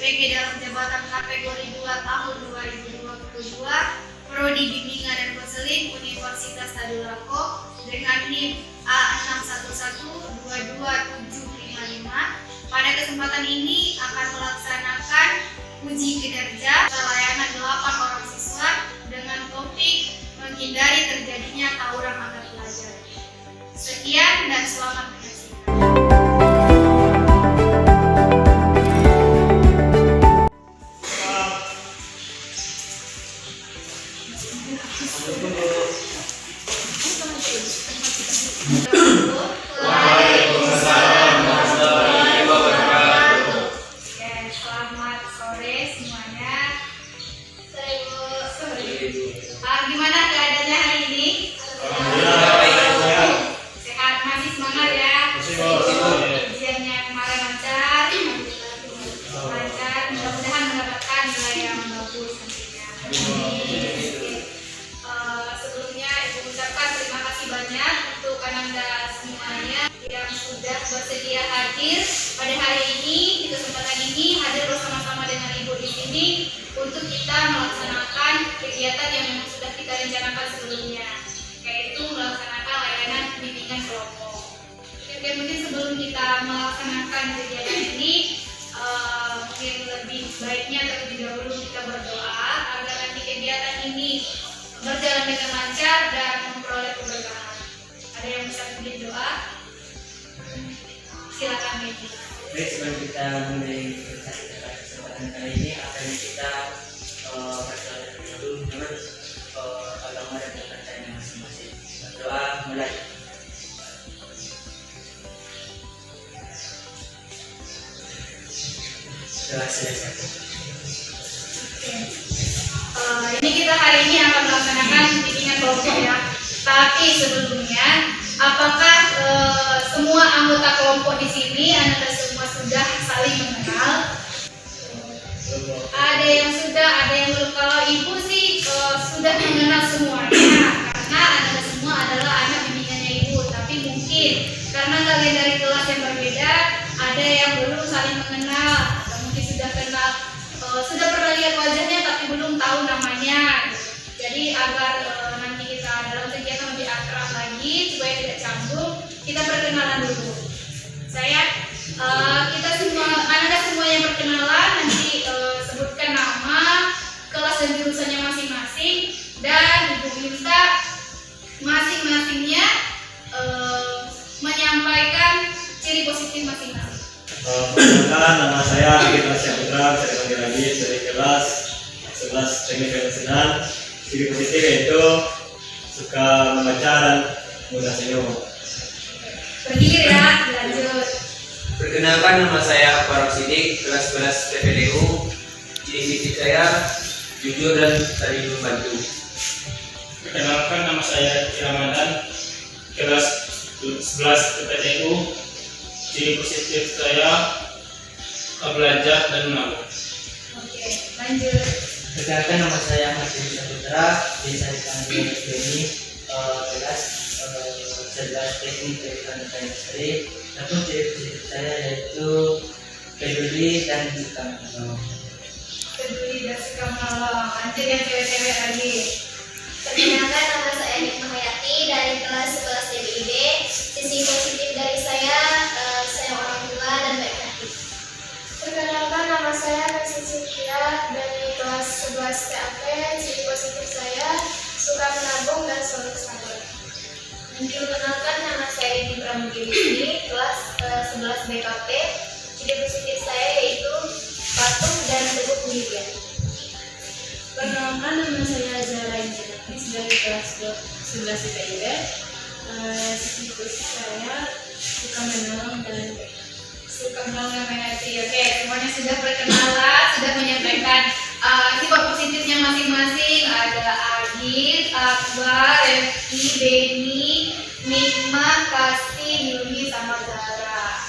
PG dalam jabatan kategori 2 tahun 2022, Prodi Bimbingan dan Konseling Universitas Tadulako dengan NIM A61122755. Pada kesempatan ini akan melaksanakan uji kinerja layanan 8 orang siswa dengan topik menghindari terjadinya tawuran antar pelajar. Sekian dan selamat menyaksikan. Waalaikumsalam warahmatullahi wabarakatuh. Selamat sore semuanya. Gimana keadaannya hari ini? Sehat, masih semangat ya? Ujiannya kemarin lancar, mudah-mudahan mendapatkan nilai yang bagus nantinya. Sebelumnya Ibu ucapkan terima kasih banyak untuk Ananda semuanya yang sudah bersedia hadir pada hari ini, di kesempatan ini hadir bersama-sama dengan Ibu di sini untuk kita melaksanakan kegiatan yang memang sudah kita rencanakan sebelumnya, yaitu melaksanakan layanan bimbingan kelompok. Oke, mungkin sebelum kita melaksanakan kegiatan ini, mungkin lebih baiknya terlebih dahulu kita berdoa agar nanti kegiatan ini berjalan dengan lancar dan memperoleh keberkahan. Ada yang bisa bikin doa? Silakan Megi. Baik, sebelum kita mulai kesempatan kali ini, akan kita berdoa dulu menurut agama dan kepercayaan masing-masing. Berdoa mulai. Setelah selesai. Ini kita hari ini akan melaksanakan bimbingan kelompok ya. Tapi sebelumnya, apakah semua anggota kelompok di sini Anda semua sudah saling mengenal? Ada yang sudah, ada yang belum. Kalau Ibu sih sudah mengenal semuanya, karena Anda semua adalah anak bimbingannya Ibu. Tapi mungkin karena kalian dari kelas yang berbeda, ada yang belum saling mengenal, atau mungkin sudah kenal, sudah pernah lihat wajahnya tapi belum tahu namanya. Jadi agar nanti kita dalam kegiatan lebih akrab lagi supaya tidak canggung, kita perkenalan dulu. Kita semua, Anda semua yang perkenalan nanti sebutkan nama, kelas dan jurusannya masing-masing, dan Ibu minta masing-masingnya menyampaikan ciri positif masing-masing. Perkenalkan, nama saya Agit Rasyaputra, saya panggil Agit dari kelas 11 Teknik Profesional. Ciri positif yaitu suka membaca dan mudah senyum. Berdiri ya, lanjut. Perkenalkan, nama saya Faruk Sidik, kelas 11 PPDU. Ciri fisik saya jujur dan saling membantu. Perkenalkan, nama saya Ramadan, kelas 11 PPDU. Ciri positif saya belajar dan menabung. Oke, lanjut. Perkenalkan, nama saya Masih Saputra, bisa dipanggil Benny, kelas 11 Teknik Elektron Industri. Namun ciri positif saya yaitu peduli dan suka menolong. Peduli dan suka menolong. Lanjut yang cewek-cewek lagi. Perkenalkan, nama saya Nikma Hayati dari kelas 11 TBIB. Sisi positif dari saya orang tua dan baik hati. Perkenalkan, nama saya Messi Cynthia dari kelas 11 TAP. Sisi positif saya suka menabung dan selalu sabar. Perkenalkan, nama saya Edi Pramugini, kelas 11 BKP. Ciri positif saya yaitu patuh dan teguh pendirian. Perkenalkan, nama saya Zara Injanatis dari kelas 11 IPIB. Sisi positif saya suka menolong dan Suka menolong dan baik hati. Oke, semuanya sudah perkenalan, sudah menyampaikan sifat positifnya masing-masing. Ada Agit, Akbar, Refki, Beni, Nikma, Kasih, Yuni, sama Zara.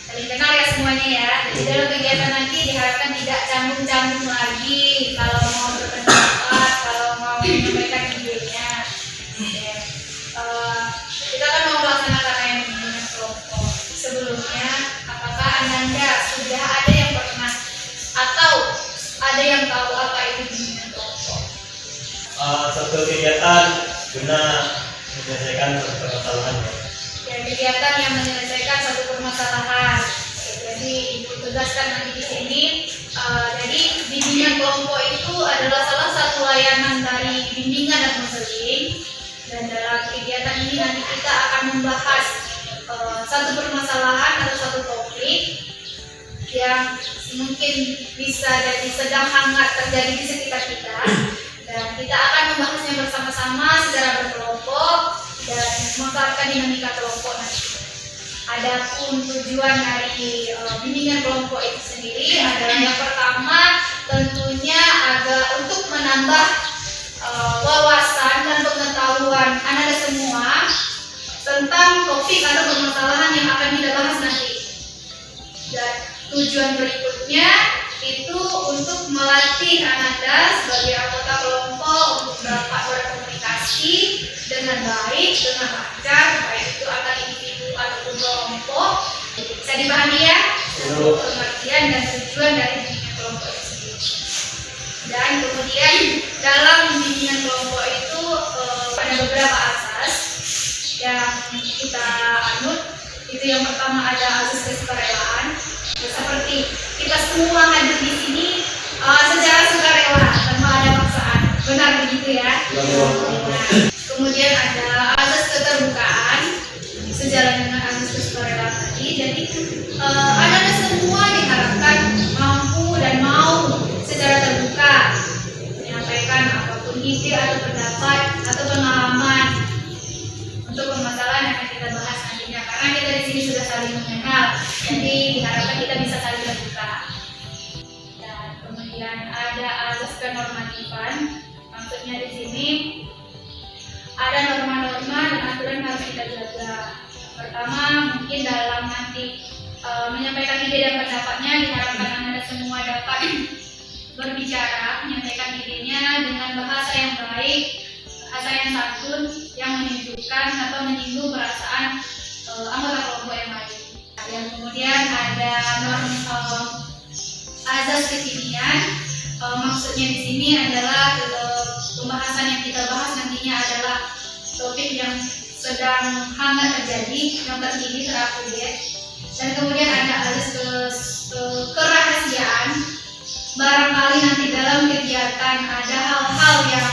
Saling kenal ya semuanya ya. Jadi dalam kegiatan nanti diharapkan tidak canggung-canggung lagi kalau mau berpendapat, kalau mau menyampaikan idenya. Oke. Kita kan mau melaksanakan yang bimbingan kelompok. Sebelumnya, apakah Ananda sudah ada yang pernah atau suatu kegiatan guna menyelesaikan suatu permasalahan. Ya, kegiatan yang menyelesaikan satu permasalahan. Jadi ibu tegaskan nanti di sini. Jadi bimbingan kelompok itu adalah salah satu layanan dari bimbingan dan konseling. Dan dalam kegiatan ini nanti kita akan membahas satu permasalahan atau satu topik yang mungkin bisa jadi sedang hangat terjadi di sekitar kita, dan kita akan membahasnya bersama-sama secara berkelompok dan memanfaatkan dinamika kelompok nanti. Adapun tujuan dari bimbingan kelompok itu sendiri adalah yang pertama tentunya agak untuk menambah wawasan dan pengetahuan Anda semua tentang topik atau permasalahan yang akan kita bahas nanti. Dan tujuan berikutnya itu untuk melatih Anda sebagai anggota kelompok untuk dapat berkomunikasi dengan baik, dengan lancar, baik itu antar individu ataupun kelompok. Bisa dipahami ya? Pengertian dan tujuan dari bimbingan kelompok itu sendiri. Dan kemudian dalam bimbingan kelompok itu ada beberapa asas yang kita anut. Itu yang pertama ada asas kesukarelaan. Seperti kita semua hadir di sini secara sukarela tanpa ada paksaan, benar begitu ya? Nah, kemudian ada asas keterbukaan sejalan dengan asas kesukarelaan tadi. Jadi Anda semua diharapkan mampu dan mau secara terbuka menyampaikan apapun ide atau pendapat atau pengalaman untuk permasalahan yang akan kita bahas nantinya, karena kita di sini sudah saling mengenal, jadi diharapkan kita bisa saling terbuka. Dan kemudian ada asas kenormatifan, maksudnya di sini ada norma-norma dan aturan yang harus kita jaga. Pertama, mungkin dalam nanti menyampaikan ide dan pendapatnya, diharapkan Anda semua dapat berbicara, menyampaikan idenya dengan bahasa yang baik, bahasa yang santun, yang menyejukkan atau menyinggung perasaan anggota kelompok yang lain. Dan kemudian ada azas kekinian. Maksudnya di sini adalah pembahasan yang kita bahas nantinya adalah topik yang sedang hangat terjadi, yang terkini, terupdate. Dan kemudian ada azas kerahasiaan. Barangkali nanti dalam kegiatan ada hal-hal yang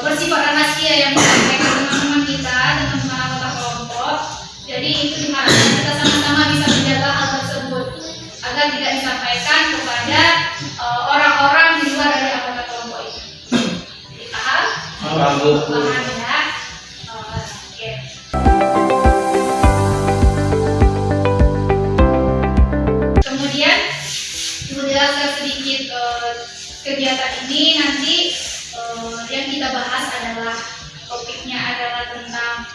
bersifat rahasia yang disampaikan teman-teman kita, teman-teman anggota kelompok. Jadi itu diharapkan kita sama-sama bisa menjaga hal tersebut agar tidak disampaikan kepada orang-orang di luar dari anggota kelompok itu. Paham? Paham ya? Oke. Kemudian ibu jelaskan sedikit kegiatan ini nanti. Yang kita bahas adalah topiknya adalah tentang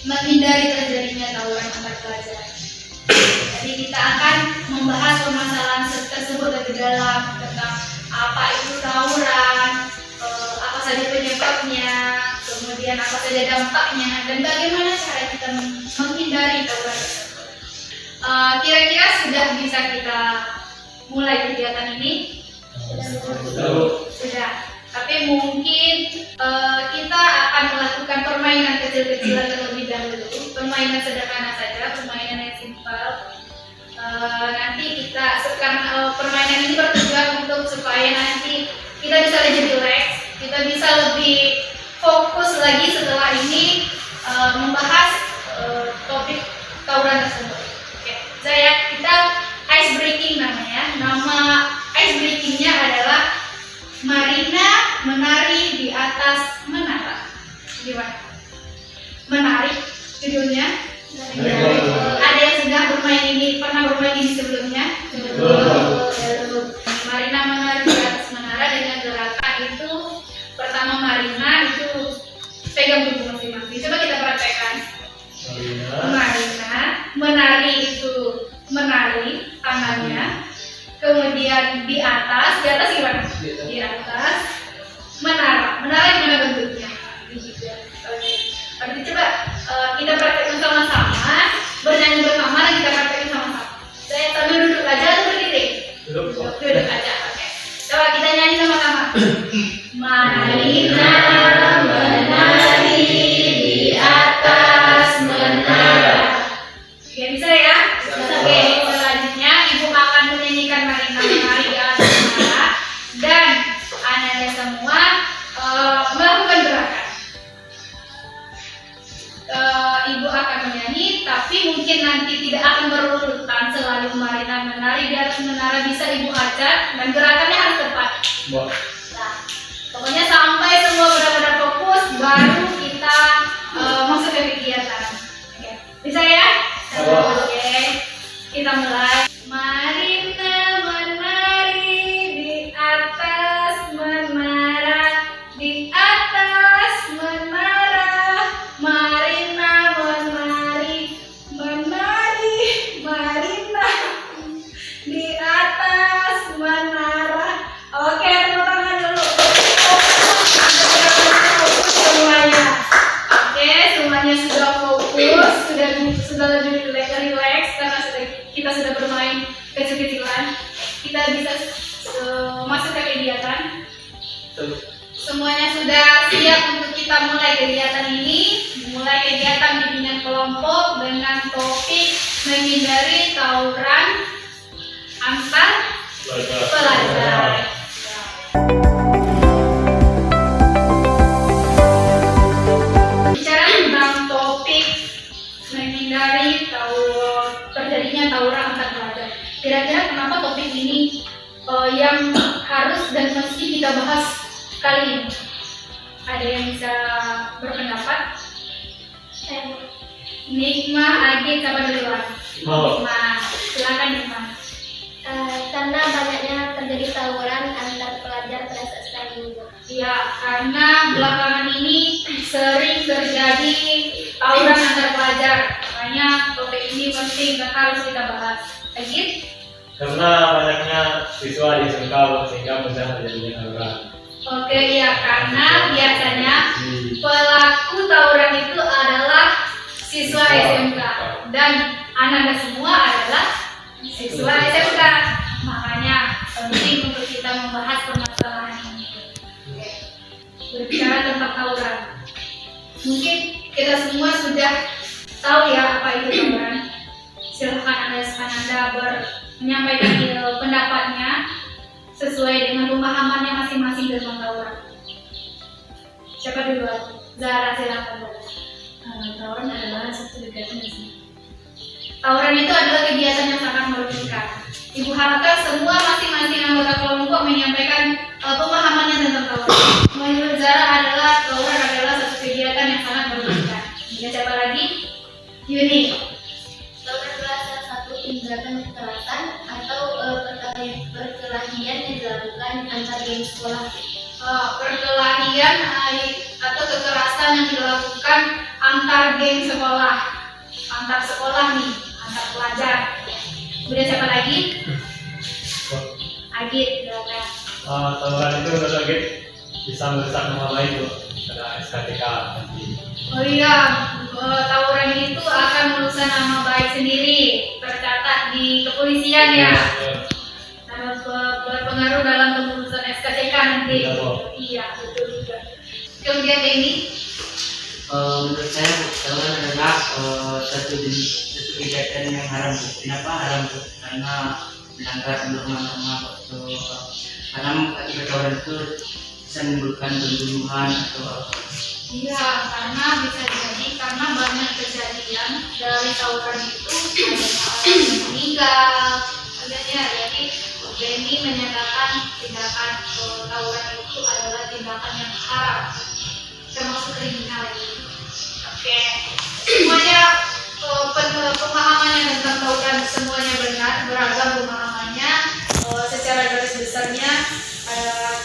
menghindari terjadinya tawuran antar pelajar. Jadi kita akan membahas permasalahan tersebut lebih dalam tentang apa itu tawuran, apa saja penyebabnya, kemudian apa saja dampaknya, dan bagaimana cara kita menghindari tawuran tersebut. Kira-kira sudah bisa kita mulai kegiatan ini? Sudah. Tapi mungkin kita akan melakukan permainan kecil-kecilan terlebih dahulu, permainan sederhana saja, permainan yang simpel. Nanti kita sekarang permainan ini bertujuan untuk supaya nanti kita bisa lebih rileks, kita bisa lebih fokus lagi setelah ini membahas topik tawuran tersebut. Oke, kita ice breaking namanya. Nama ice breakingnya adalah Marina menari di atas menara. Gimana? Menarik judulnya? Ada yang sudah bermain ini, pernah bermain ini sebelumnya? Marina menari di atas menara dengan gerakan itu. Pertama Marina itu pegang tubuh masing-masing. Coba kita praktekkan. Marina menari itu menari tangannya. Kemudian di atas gimana? Di atas menara gimana bentuknya? Berarti coba kita praktekkan sama-sama, bernyanyi bersama dan kita praktekkan sama-sama. Saya sambil duduk aja atau berdiri? Duduk aja, oke. Coba kita nyanyi sama-sama. Marina dan gerakannya harus tepat. Mbak. Nah, pokoknya sampai semua benar-benar fokus baru kita masuk ke kegiatan. Oke. Bisa ya? Oke. Kita mulai. Marina menari di atas menara, di atas menara. Marina menari, menari, Marina di atas menara. Oke, tepuk tangan dulu. Fokus semuanya. Oke, semuanya sudah fokus, sudah lebih relax karena kita sudah bermain kecil-kecilan. Kita bisa masuk ke kegiatan. Semuanya sudah siap untuk kita mulai kegiatan ini. Mulai kegiatan bimbingan kelompok dengan topik menghindari tawuran antar pelajar. Bicara tentang topik menghindari terjadinya tawuran antar pelajar. Kira-kira kenapa topik ini yang harus dan mesti kita bahas kali ini? Ada yang bisa berpendapat? Nikma, Agit, siapa duluan? Nikma, silakan Nikma. Karena banyaknya terjadi tawuran antar pelajar pada saat sekolah minggu. Ya, karena belakangan ini sering terjadi tawuran antar pelajar. Makanya topik ini penting dan harus kita bahas. Agit? Karena banyaknya siswa di SMK sehingga mudah terjadinya tawuran. Oke, ya, karena biasanya pelaku tawuran itu adalah siswa SMK dan Anda semua adalah siswa SMK. Makanya penting untuk kita membahas permasalahan ini. Oke. Berbicara tentang tawuran, mungkin kita semua sudah tahu ya apa itu tawuran. Silahkan Anda menyampaikan pendapatnya sesuai dengan pemahamannya masing-masing tentang tawuran. Siapa duluan? Zahra, silakan. Tawuran adalah satu kegiatan yang Tawuran itu adalah kegiatan yang sangat merugikan. Ibu harapkan semua masing-masing anggota kelompok menyampaikan pemahamannya tentang tawuran. Menurut Zahra tawuran adalah satu kegiatan yang sangat merugikan. Kemudian siapa lagi? Yuni. Tawuran adalah salah satu tindakan kekerasan atau perkelahian yang dilakukan antar geng sekolah. Perkelahian atau kekerasan yang dilakukan antar geng sekolah, antar sekolah nih, antar pelajar. Kemudian siapa lagi? Agit, silakan. Tawuran itu menurut Agit bisa merusak nama baik tuh pada SKTK nanti. Oh iya, tawuran itu akan merusak nama baik sendiri, tercatat di kepolisian ya. Karena berpengaruh dalam keputusan SKCK nanti. Iya, betul juga. Kemudian ini, menurut saya tawuran adalah satu kegiatan yang haram. Kenapa haram? Karena melanggar norma-norma waktu. Karena akibat tawuran itu bisa menimbulkan pembunuhan atau iya, karena bisa jadi karena banyak kejadian dari tawuran itu ada yang meninggal. Adanya jadi Benny menyatakan tindakan tawuran itu adalah tindakan yang haram, termasuk kriminal ini. Oke, semuanya pemahamannya tentang tawuran semuanya benar, beragam pemahamannya. Secara garis besarnya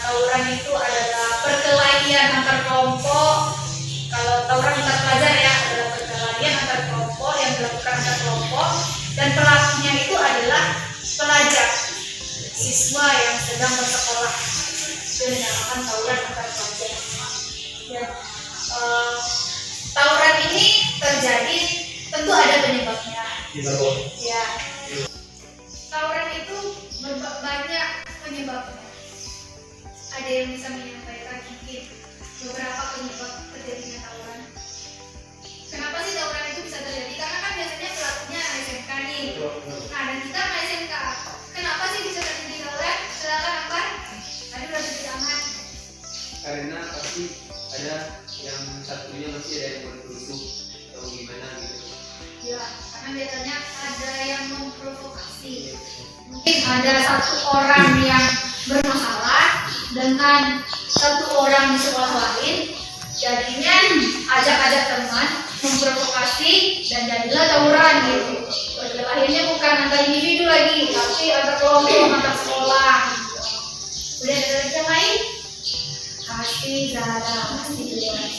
tawuran itu adalah perkelahian antar kelompok. Kalau tawuran antar pelajar ya adalah perkelahian antar kelompok yang dilakukan antar kelompok dan pelakunya itu adalah pelajar, siswa yang sedang bersekolah. Itu dinamakan tawuran antar pelajar. Ya. Tawuran ini terjadi tentu ada penyebabnya. Ya. Tawuran itu banyak penyebabnya. Ada yang bisa menyampaikan mungkin beberapa penyebab terjadinya tawuran. Kenapa sih tawuran itu bisa terjadi? Karena kan biasanya pelakunya SMK nih. Nah, dan kita sama SMK. Kenapa sih bisa terjadi tawuran? Silakan Akbar. Tadi udah lebih aman. Karena pasti ada yang satunya masih ada yang bertusuk atau gimana gitu. Ya, karena biasanya ada yang memprovokasi. Mungkin ada satu orang yang bermasalah dengan satu orang di sekolah lain, jadinya ajak-ajak teman, memprovokasi, dan jadilah tawuran gitu. Akhirnya bukan antar individu lagi, tapi antar kelompok, antar sekolah. Udah ada lagi yang lain? Kasih Zara, kasih jelas.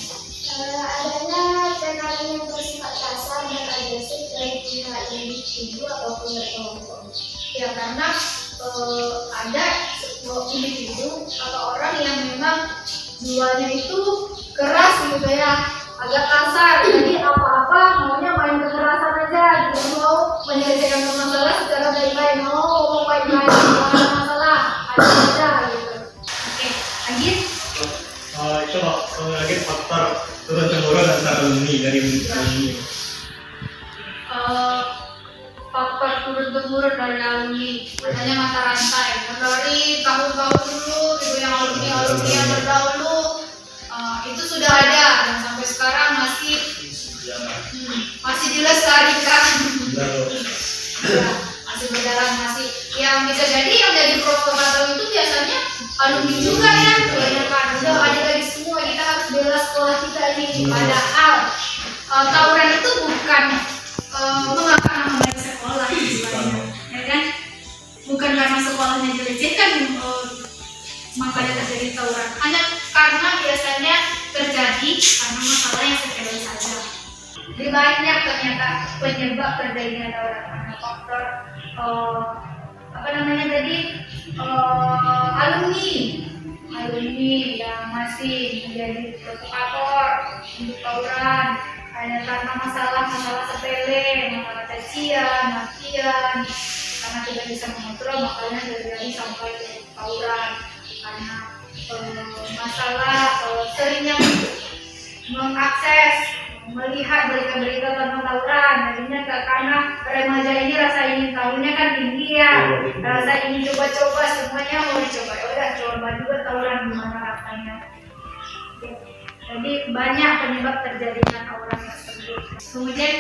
Adanya penekanan yang bersifat kasar dan agresif dari pihak individu ataupun berkelompok. Ya karena ada sebuah individu atau orang yang memang jiwanya itu keras gitu ya, agak kasar, jadi apa-apa maunya main kekerasan aja gitu, mau menyelesaikan masalah secara baik-baik, mau ngomong baik-baik, kalau ada masalah ada aja gitu. Oke, lanjut. Itu lagi faktor turun temurun antar alumni dari alumni. Faktor turun-temurun dari alumni, makanya mata rantai dari tahun-tahun dulu gitu, yang alumni yang terdahulu itu sudah ada dan sampai sekarang masih dilestarikan. Ya, masih berjalan, masih yang bisa jadi yang jadi provokator itu biasanya alumni juga ya, kebanyakan udah ada dari semua, kita harus bela sekolah kita ini. Padahal tawuran itu bukan mengangkat nama baik sekolah istilahnya, ya kan? Bukan karena sekolahnya dilecehkan makanya terjadi tawuran, hanya karena biasanya terjadi karena masalah yang sepele saja. Lebih banyak ternyata penyebab terjadinya tawuran karena faktor alumni yang masih menjadi provokator untuk tawuran, hanya karena masalah sepele, masalah cacian, makian, karena tidak bisa mengontrol makanya terjadi sampai tawuran. Karena masalah seringnya mengakses, melihat berita-berita tentang tawuran, jadinya karena remaja ini rasa ingin tahunya kan tinggi ya, rasa ingin coba-coba, semuanya mau dicoba, udah coba juga tawuran gimana rasanya. Jadi banyak penyebab terjadinya tawuran tersebut. Kemudian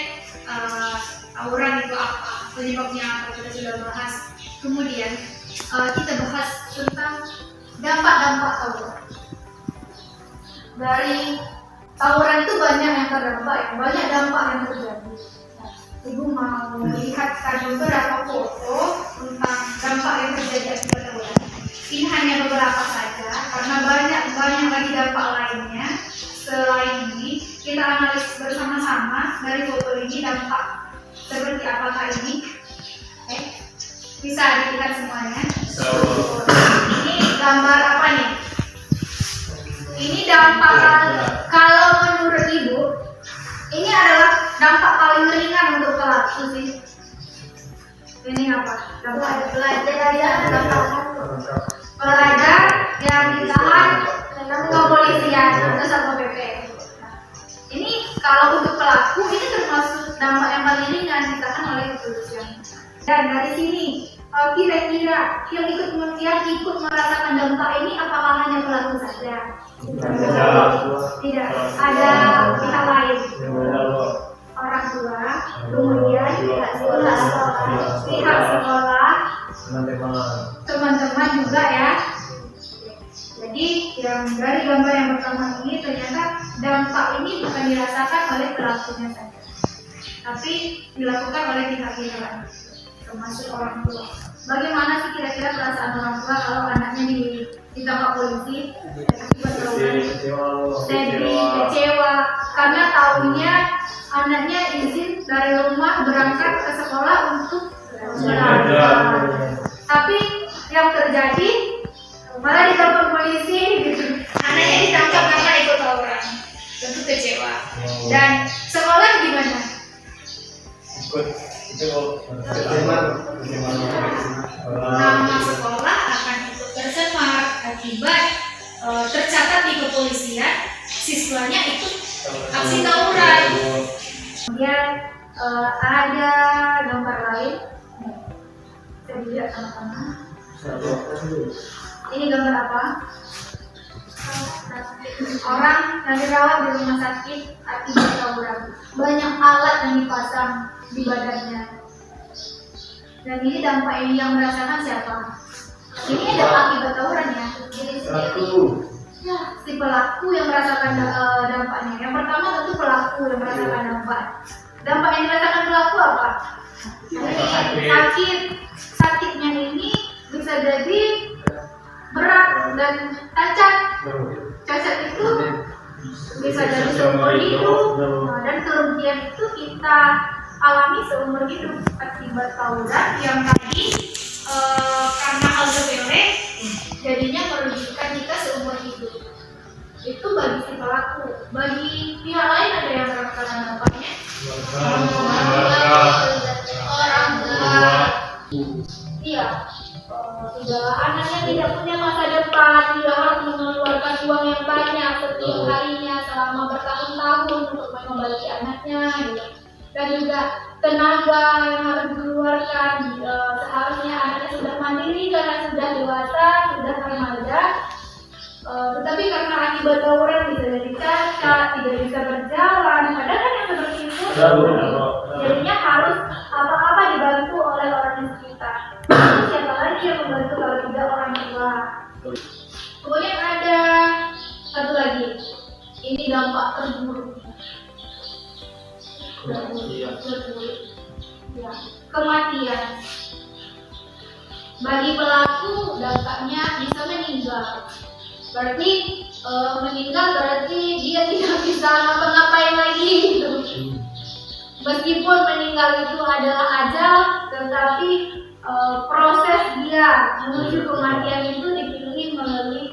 tawuran itu apa? Penyebabnya apa? Kita sudah bahas. Kemudian kita bahas tentang dampak-dampak tawuran. Dari tawuran itu banyak yang terdampak, banyak dampak yang terjadi. Ibu mau melihatkan beberapa foto tentang dampak yang terjadi akibat tawuran. Ini hanya beberapa saja, karena banyak lagi dampak lainnya. Selain ini, kita analisis bersama-sama dari foto ini dampak seperti apakah ini. Bisa dilihat semuanya. Ini gambar apa nih? Ini dampak kalau menurut ibu, ini adalah dampak paling ringan untuk pelaku sih. Ini apa? Dampak pelajar yang ditahan kepolisian atau satpol pp. Ini kalau untuk pelaku ini termasuk dampak yang paling ringan ditahan oleh kepolisian. Dan dari sini kira-kira yang ikut merasakan dampak ini apakah hanya pelaku saja? Tidak, ada pihak lain, orang tua, kemudian pihak sekolah, teman-teman juga ya. Jadi yang dari gambar yang pertama ini ternyata dampak ini bukan dirasakan oleh pelakunya saja, tapi dilakukan oleh pihak-pihak lain, termasuk orang tua. Bagaimana sih kira-kira perasaan orang tua kalau anaknya ditangkap polisi? Sedih, kecewa, karena tahunya anaknya izin dari rumah berangkat ke sekolah untuk belajar. Tapi yang terjadi malah ditangkap polisi gitu. Anaknya ditangkap karena ikut tawuran, tentu kecewa. Dan sekolah gimana? Nama sekolah akan ikut tercemar akibat tercatat di kepolisian siswanya ikut aksi tawuran. Kemudian ada gambar lain, kita lihat sama-sama. Ini gambar apa? Orang yang dirawat di rumah sakit akibat tawuran. Banyak alat yang dipasang di badannya. Dan ini dampak ini yang merasakan siapa? Ini ada akibat tawuran ya. Jadi ya, si pelaku yang merasakan dampaknya. Yang pertama tentu pelaku yang merasakan dampak. Dampak yang dirasakan pelaku apa? Sakit. Sakitnya ini bisa jadi berat dan cacat. Cacat itu bisa jadi seumur hidup. Nah, dan kerugian itu kita alami seumur hidup akibat tawuran yang tadi karena hal sepele jadinya merugikan kita seumur hidup. Itu bagi si pelaku. Bagi pihak lain ada yang merasakan dampaknya. Orang tua. Iya. Tiga anaknya tidak punya masa depan, tidak harus mengeluarkan uang yang banyak setiap harinya selama bertahun-tahun untuk mengobati anaknya, gitu. Dan juga tenaga yang harus dikeluarkan. Seharusnya anaknya sudah mandiri karena sudah dewasa, sudah remaja. Tetapi karena akibat tawuran bisa jadi cacat, tidak bisa berjalan, padahal kan yang seperti itu jadinya harus apa-apa dibantu oleh orang di sekitar. Siapa lagi yang membantu kalau tidak orang tua? Kemudian ada satu lagi, ini dampak terburuk. Ya, kematian. Bagi pelaku dampaknya bisa meninggal. Berarti meninggal berarti dia tidak bisa ngapa-ngapain lagi gitu. Meskipun meninggal itu adalah ajal, tetapi proses dia menuju kematian itu dipilih melalui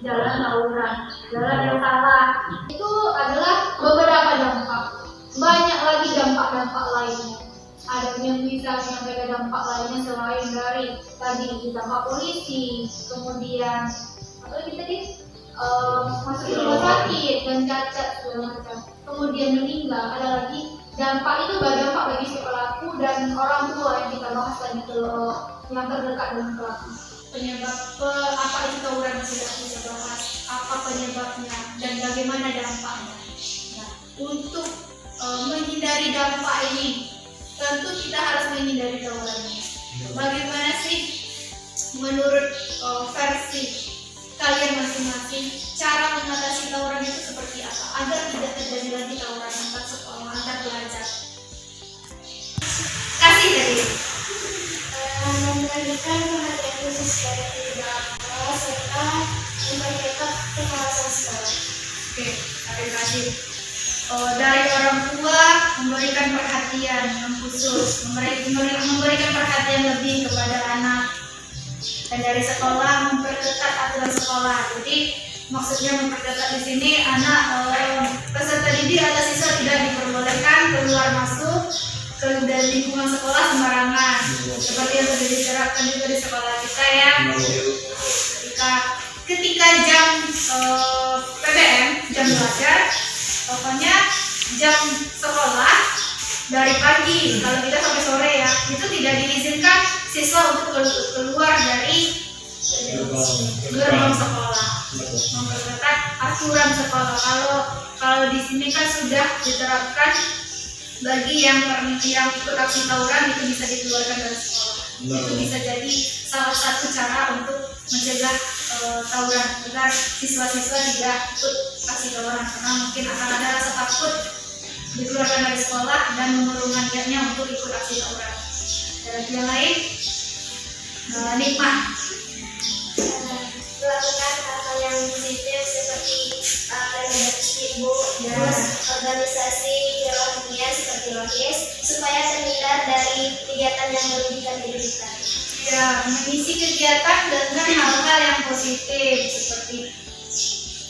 jalan tawuran, jalan yang salah. Itu adalah beberapa dampak. Banyak lagi dampak-dampak lainnya. Ada yang bisa menyampaikan dampak lainnya selain dari tadi dampak polisi, kemudian apa lagi tadi masuk rumah sakit dan cacat segala macam. Kemudian meninggal. Ada lagi dampak itu dampak bagi si pelaku dan orang tua yang kita bahas tadi yang terdekat dengan pelaku. Penyebab apa itu tawuran sudah kita bahas, apa penyebabnya dan bagaimana dampaknya. Nah, untuk menghindari dampak ini, tentu kita harus menghindari tawurannya. Bagaimana sih menurut versi kalian masing-masing cara mengatasi tawuran itu seperti apa agar tidak terjadi lagi tawuran antar sekolah, antar pelajar? Kasih dari memberikan perhatian khusus pada tidak kelas serta memperketat pengawasan sekolah. Oke, terima kasih. Dari orang tua memberikan perhatian yang khusus, memberikan perhatian lebih kepada anak. Dan dari sekolah memperketat aturan sekolah. Jadi maksudnya memperketat di sini anak peserta didik atau siswa tidak diperbolehkan keluar masuk ke dari lingkungan sekolah sembarangan. Seperti yang sudah diterapkan juga di sekolah kita ya. Ketika jam PBM, jam belajar, pokoknya jam sekolah dari pagi, kalau kita sampai sore ya, itu tidak diizinkan siswa untuk keluar dari gerbang sekolah. Memperketat aturan sekolah. Kalau di sini kan sudah diterapkan bagi yang ikut aksi tawuran itu bisa dikeluarkan dari sekolah. Itu bisa jadi salah satu cara untuk mencegah tawuran agar siswa-siswa tidak ikut aksi tawuran karena mungkin akan ada rasa takut dikeluarkan dari sekolah dan mengurungkan niatnya untuk ikut aksi tawuran. Dan yang lain, nikmat. Melakukan hal-hal yang positif seperti redaksi buku dan organisasi ilmiah seperti LOHIS supaya terhindar dari kegiatan yang merugikan diri kita. Ya, mengisi kegiatan dengan hal-hal yang positif seperti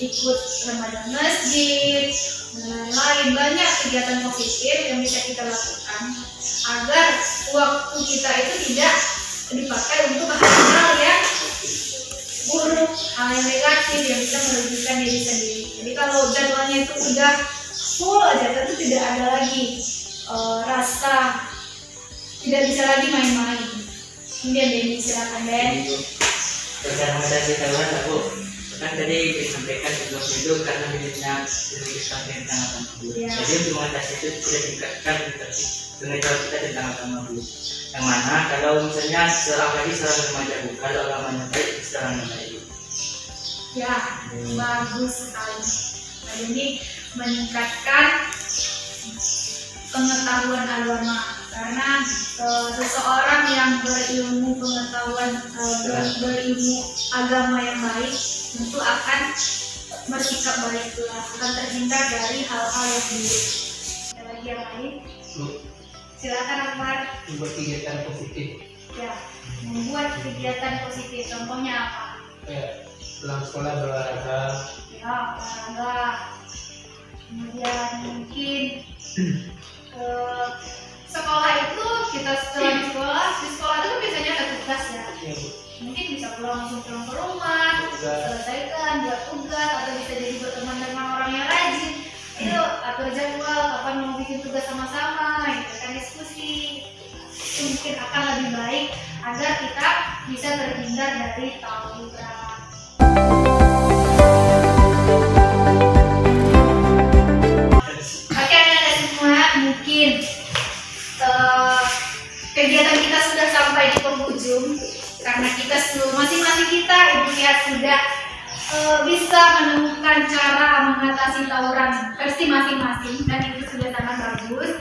ikut ramadan masjid dan lain banyak kegiatan positif yang bisa kita lakukan agar waktu kita itu tidak dipakai untuk hal-hal yang buruk, hal yang negatif yang bisa merugikan diri sendiri. Jadi kalau jadwalnya itu udah full aja, tentu tidak ada lagi rasa, tidak bisa lagi main-main. Kemudian Denny, silakan Den. Cara mengatasi tawuran aku kan tadi disampaikan untuk hidup karena dirinya dirugikan dengan tanggapan. Jadi untuk mengatasi itu tidak ditingkatkan, dengan cara kita tentang agama dulu. Yang mana kalau misalnya serang lagi serang remaja Bu, kalau agamanya baik serang yang baik. Ya, bagus sekali. Nah, ini meningkatkan pengetahuan agama, karena seseorang yang berilmu pengetahuan berilmu agama yang baik tentu akan bersikap baik pula, akan terhindar dari hal-hal yang buruk. Ada lagi yang lain? Silakan Akbar. Membuat kegiatan positif. Ya, membuat kegiatan positif. Contohnya apa? Pulang sekolah berolahraga. Ya, olahraga. Kemudian mungkin sekolah itu kita setelah di sekolah itu kan biasanya ada tugas ya. Mungkin bisa langsung pulang ke rumah, selesaikan, buat tugas, atau bisa jadi berteman dengan orang yang rajin. Itu atur jadwal, kapan mau bikin tugas sama-sama, gitu kan, diskusi. Itu mungkin akan lebih baik agar kita bisa terhindar dari tawuran. Oke, anak-anak semua, mungkin kegiatan kita sudah sampai di penghujung, karena kita masing-masing kita ibu lihat sudah bisa menemukan cara mengatasi tawuran versi masing-masing, dan itu sudah sangat bagus.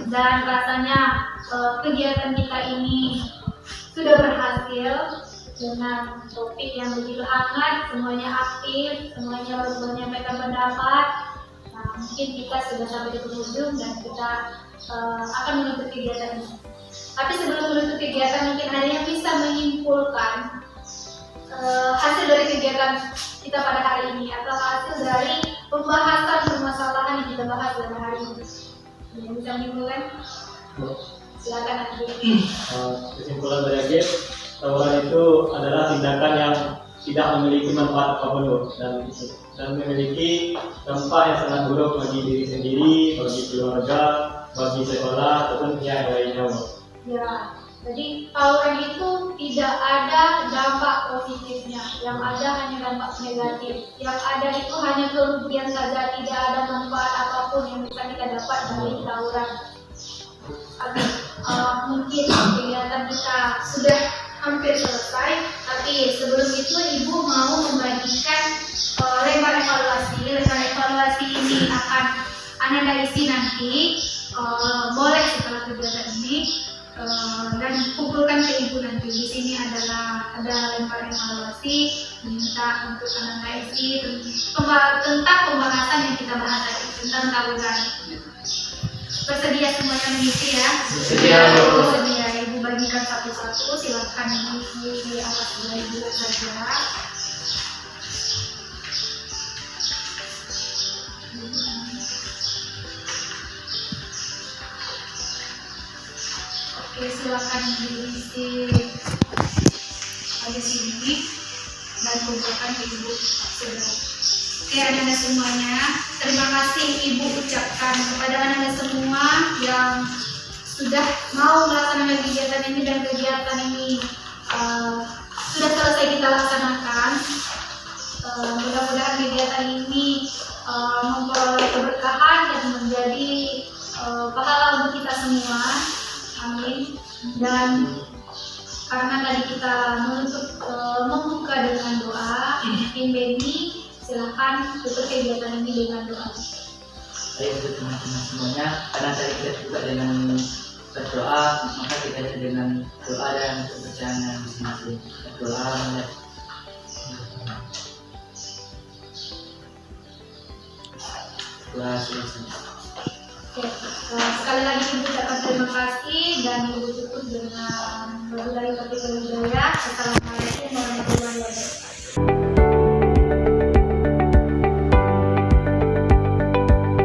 Dan rasanya kegiatan kita ini sudah berhasil dengan topik yang begitu hangat, semuanya aktif, semuanya menyampaikan pendapat. Nah, mungkin kita sudah sampai di penghujung dan kita akan menutup kegiatan ini. Tapi sebelum menutup kegiatan, mungkin ada yang bisa menyimpulkan hasil dari kegiatan kita pada hari ini, atau hasil dari pembahasan permasalahan yang kita bahas pada hari ini. Yang bisa menyimpulkan? Silakan Adi. Kesimpulan dari Agit, tawuran itu adalah tindakan yang tidak memiliki manfaat apapun dan memiliki dampak yang sangat buruk bagi diri sendiri, bagi keluarga, bagi sekolah ataupun pihak lainnya. Ya, jadi tawuran itu tidak ada dampak positifnya, yang ada hanya dampak negatif. Yang ada itu hanya kerugian saja, tidak ada manfaat apapun yang bisa kita dapat dari tawuran. Mungkin kegiatan kita sudah hampir selesai, tapi sebelum itu Ibu mau membagikan lembar evaluasi. Lembar evaluasi ini akan Anda isi nanti, boleh setelah kegiatan ini, dan kumpulkan ke Ibu nanti. Di sini ada lembar evaluasi, minta untuk Anda isi tentang pembahasan yang kita bahas tadi tentang tawuran. Bersedia semuanya mengisi ya? Bersedia. Ibu bagikan satu-satu, silakan mengisi apa sudah Ibu saja. Oke, silakan diisi di sini dan kumpulkan ke Ibu segera. Oke, anak-anak semuanya, terima kasih Ibu ucapkan kepada anak-anak semua yang sudah mau melaksanakan kegiatan ini, dan kegiatan ini sudah selesai kita laksanakan. Mudah-mudahan kegiatan ini memperoleh keberkahan dan menjadi pahala untuk kita semua. Amin. Dan karena tadi kita membuka dengan doa, mungkin Benny silakan tutup kegiatan ini dengan doa. Baik untuk teman-teman semuanya, karena tadi kita buka dengan berdoa, maka kita dengan doa dan kepercayaan masing-masing. Berdoa mulai. Doa selesai. Oke, sekali lagi Ibu ucapkan terima kasih, dan Ibu tutup dengan berdoa dari Assalamualaikum warahmatullahi wabarakatuh.